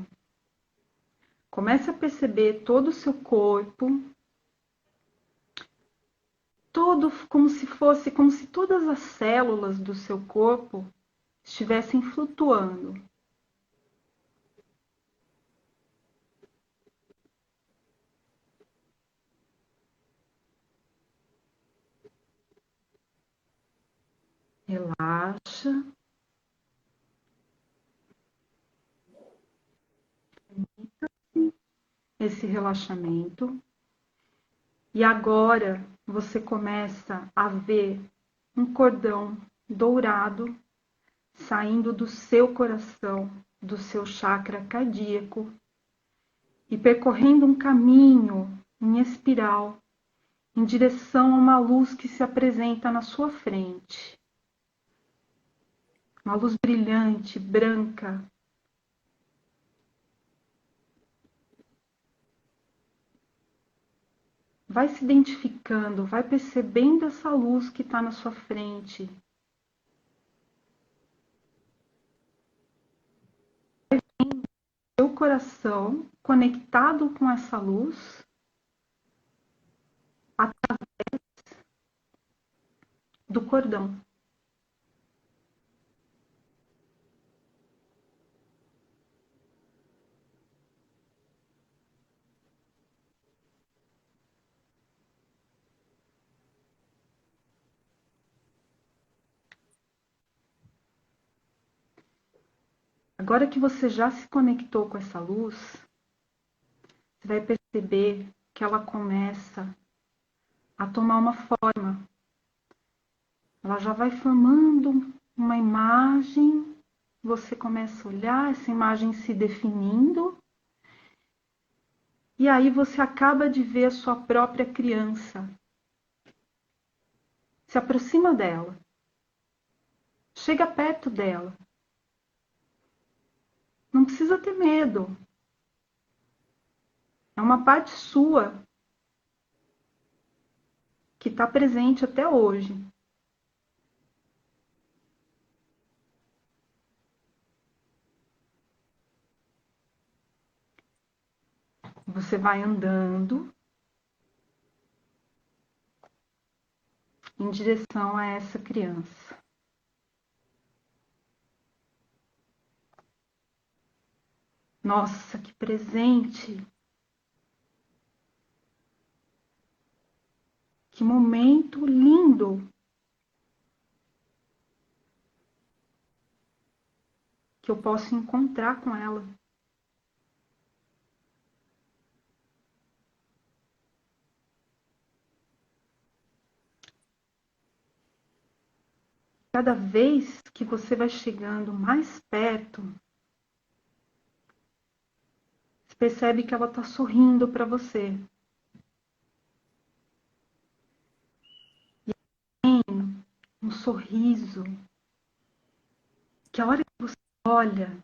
Comece a perceber todo o seu corpo, todo como se todas as células do seu corpo estivessem flutuando. Relaxa. esse relaxamento. E agora você começa a ver um cordão dourado saindo do seu coração, do seu chakra cardíaco e percorrendo um caminho em espiral em direção a uma luz que se apresenta na sua frente. Uma luz brilhante, branca. Vai se identificando, vai percebendo essa luz que está na sua frente. Seu coração conectado com essa luz do cordão. Agora que você já se conectou com essa luz, você vai perceber que ela começa a tomar uma forma. Ela já vai formando uma imagem, você começa a olhar essa imagem se definindo, e aí você acaba de ver a sua própria criança. Se aproxima dela, chega perto dela. Não precisa ter medo. É uma parte sua que está presente até hoje. Você vai andando em direção a essa criança. Nossa, que presente! Que momento lindo que eu posso encontrar com ela. Cada vez que você vai chegando mais perto, você percebe que ela está sorrindo para você. E tem um sorriso que a hora que você olha,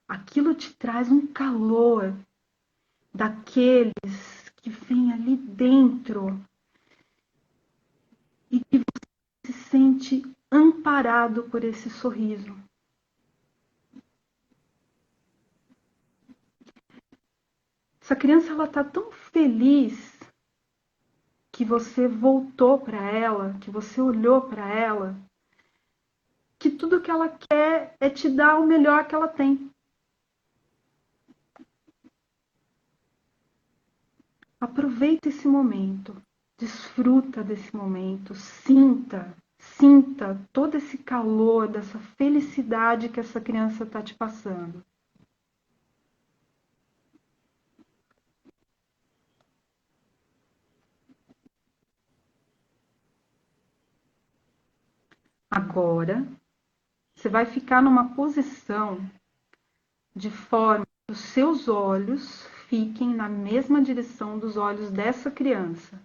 aquilo te traz um calor daqueles que vem ali dentro e que você se sente amparado por esse sorriso. Essa criança ela está tão feliz que você voltou para ela, que você olhou para ela, que tudo que ela quer é te dar o melhor que ela tem. Aproveita esse momento, desfruta desse momento, sinta todo esse calor, dessa felicidade que essa criança está te passando. Agora, você vai ficar numa posição de forma que os seus olhos fiquem na mesma direção dos olhos dessa criança.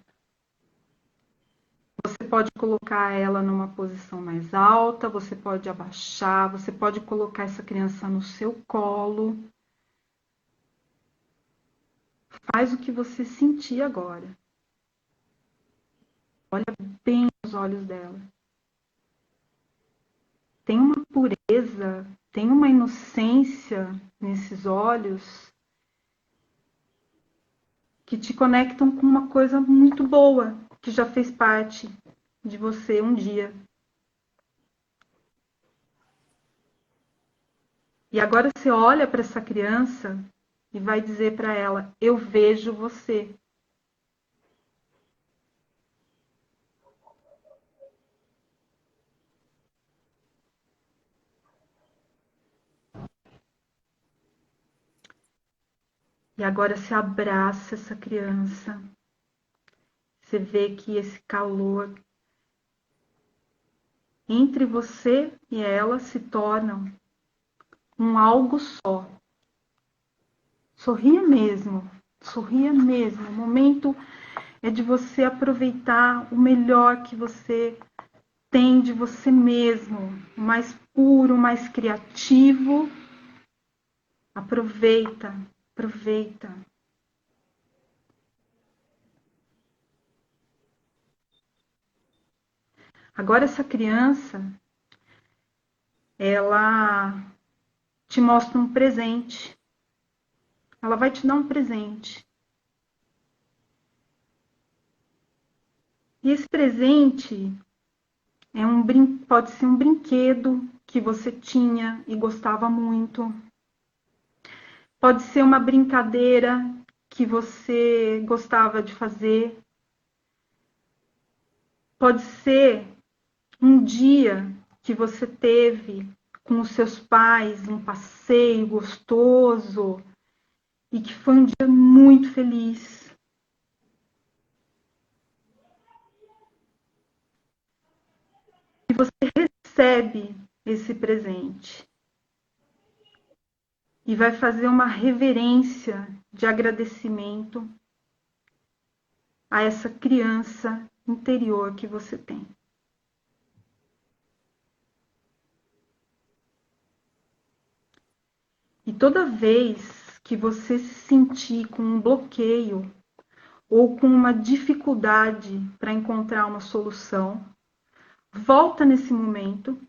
Você pode colocar ela numa posição mais alta, você pode abaixar, você pode colocar essa criança no seu colo. Faz o que você sentir agora. Olha bem nos olhos dela. Tem uma pureza, tem uma inocência nesses olhos que te conectam com uma coisa muito boa que já fez parte de você um dia. E agora você olha para essa criança e vai dizer para ela: eu vejo você. E agora você abraça essa criança. Você vê que esse calor entre você e ela se torna um algo só. Sorria mesmo, sorria mesmo. O momento é de você aproveitar o melhor que você tem de você mesmo, o mais puro, o mais criativo. Aproveita, aproveita. Agora essa criança, ela te mostra um presente. Ela vai te dar um presente. E esse presente pode ser um brinquedo que você tinha e gostava muito. Pode ser uma brincadeira que você gostava de fazer. Pode ser um dia que você teve com os seus pais, um passeio gostoso e que foi um dia muito feliz. E você recebe esse presente e vai fazer uma reverência de agradecimento a essa criança interior que você tem. E toda vez que você se sentir com um bloqueio ou com uma dificuldade para encontrar uma solução, volta nesse momento,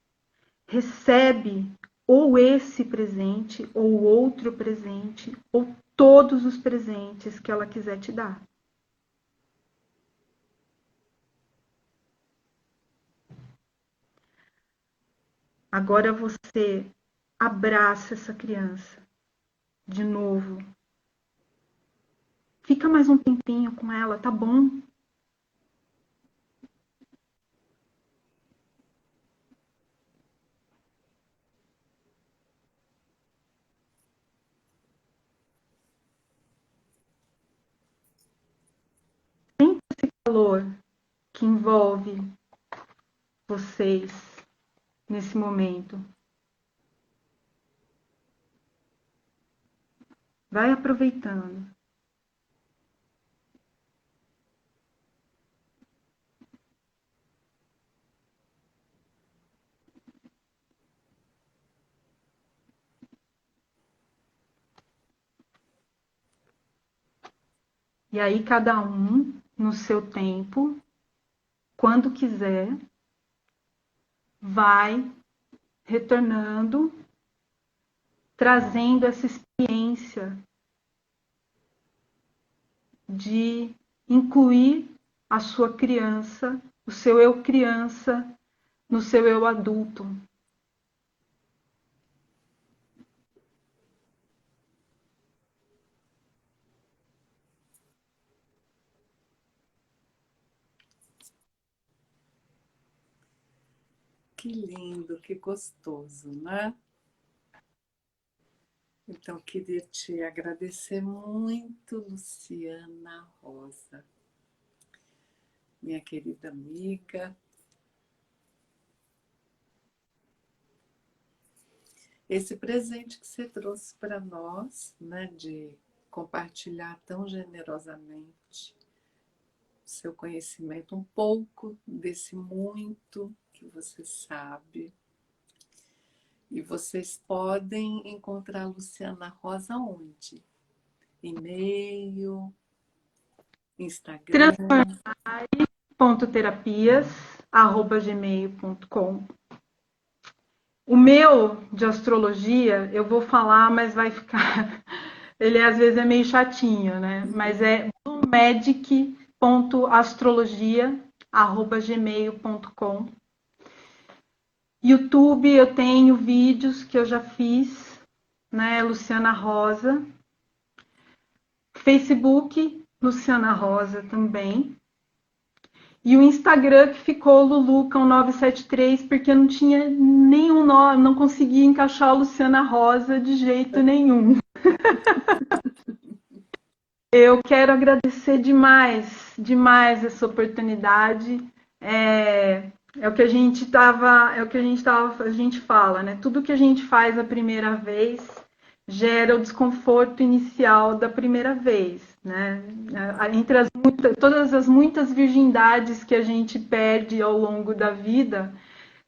recebe ou esse presente, ou outro presente, ou todos os presentes que ela quiser te dar. Agora você abraça essa criança de novo. Fica mais um tempinho com ela, tá bom? Sente esse calor que envolve vocês nesse momento. Vai aproveitando. E aí cada um, no seu tempo, quando quiser, vai retornando, trazendo essa experiência de incluir a sua criança, o seu eu criança, no seu eu adulto. Que lindo, que gostoso, né? Então, queria te agradecer muito, Luciana Rosa, minha querida amiga. Esse presente que você trouxe para nós, né, de compartilhar tão generosamente o seu conhecimento, um pouco desse muito que você sabe. E vocês podem encontrar a Luciana Rosa onde? E-mail, Instagram. Transformai.terapias@gmail.com. O meu de astrologia, eu vou falar, mas vai ficar. Ele às vezes é meio chatinho, né? Mas é bluemedic.astrologia@gmail.com. YouTube, eu tenho vídeos que eu já fiz, né? Luciana Rosa. Facebook, Luciana Rosa também. E o Instagram que ficou Lulucão973, porque não tinha nenhum nome, não conseguia encaixar a Luciana Rosa de jeito nenhum. Eu quero agradecer demais, demais essa oportunidade. É o que a gente tava, é o que a gente fala, né? Tudo que a gente faz a primeira vez gera o desconforto inicial da primeira vez, né? Entre todas as muitas virgindades que a gente perde ao longo da vida,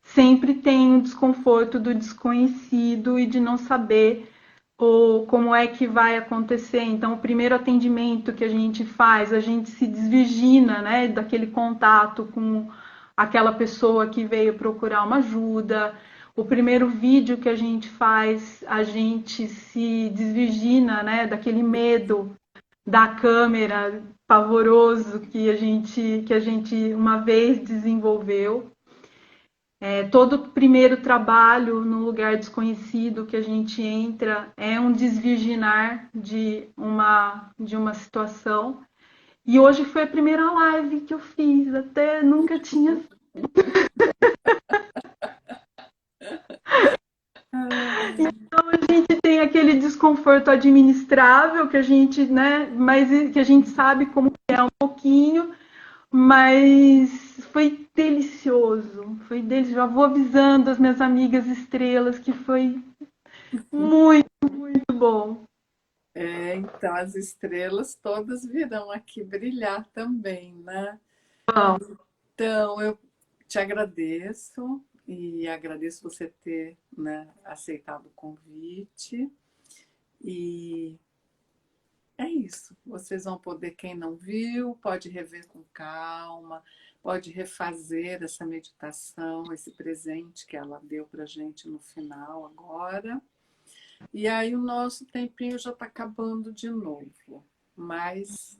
sempre tem um desconforto do desconhecido e de não saber ou como é que vai acontecer. Então, o primeiro atendimento que a gente faz, a gente se desvirgina, né, daquele contato com aquela pessoa que veio procurar uma ajuda. O primeiro vídeo que a gente faz, a gente se desvirgina, né, daquele medo da câmera pavoroso que a gente uma vez desenvolveu. Todo primeiro trabalho no lugar desconhecido que a gente entra é um desvirginar de uma situação. E hoje foi a primeira live que eu fiz, até nunca tinha. Então a gente tem aquele desconforto administrável que a gente, né, mas que a gente sabe como é um pouquinho, mas foi delicioso, foi delicioso. Já vou avisando as minhas amigas estrelas que foi muito, muito bom. Então as estrelas todas virão aqui brilhar também, né? Bom, Então eu te agradeço e agradeço você ter, né, aceitado o convite. E é isso. Vocês vão poder, quem não viu, pode rever com calma, pode refazer essa meditação, esse presente que ela deu para a gente no final agora. E aí o nosso tempinho já está acabando de novo. Mas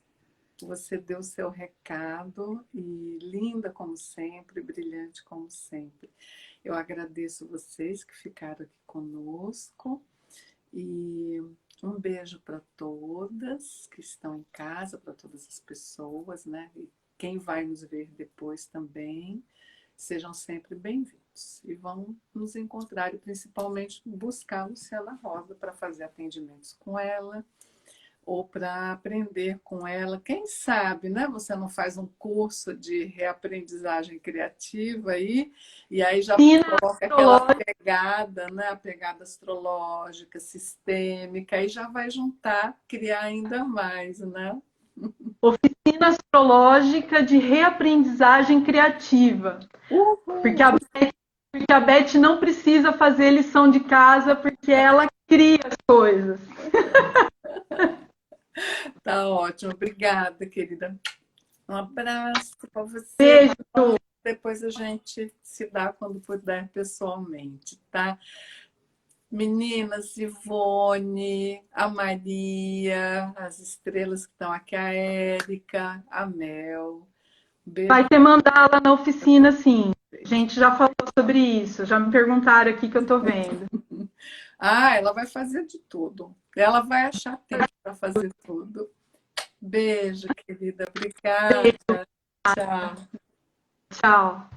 você deu o seu recado e linda como sempre, brilhante como sempre. Eu agradeço vocês que ficaram aqui conosco e um beijo para todas que estão em casa, para todas as pessoas, né? E quem vai nos ver depois também, sejam sempre bem-vindos. E vão nos encontrar e principalmente buscar a Luciana Rosa para fazer atendimentos com ela ou para aprender com ela. Quem sabe, né? Você não faz um curso de reaprendizagem criativa aí, e aí já coloca aquela pegada, né? A pegada astrológica, sistêmica, aí já vai juntar, criar ainda mais, né? oficina astrológica de reaprendizagem criativa. Uhul. Porque a Beth não precisa fazer lição de casa, porque ela cria as coisas. Tá ótimo. Obrigada, querida. Um abraço para você. Beijo. Depois a gente se dá quando puder pessoalmente, tá? Meninas, Ivone, a Maria, as estrelas que estão aqui, a Érica, a Mel. Beijo. Vai ter mandala na oficina, sim. A gente já falou sobre isso. Já me perguntaram aqui que eu tô vendo. Ah, ela vai fazer de tudo. Ela vai achar tempo para fazer tudo. Beijo, querida. Obrigada. Beijo. Tchau. Tchau.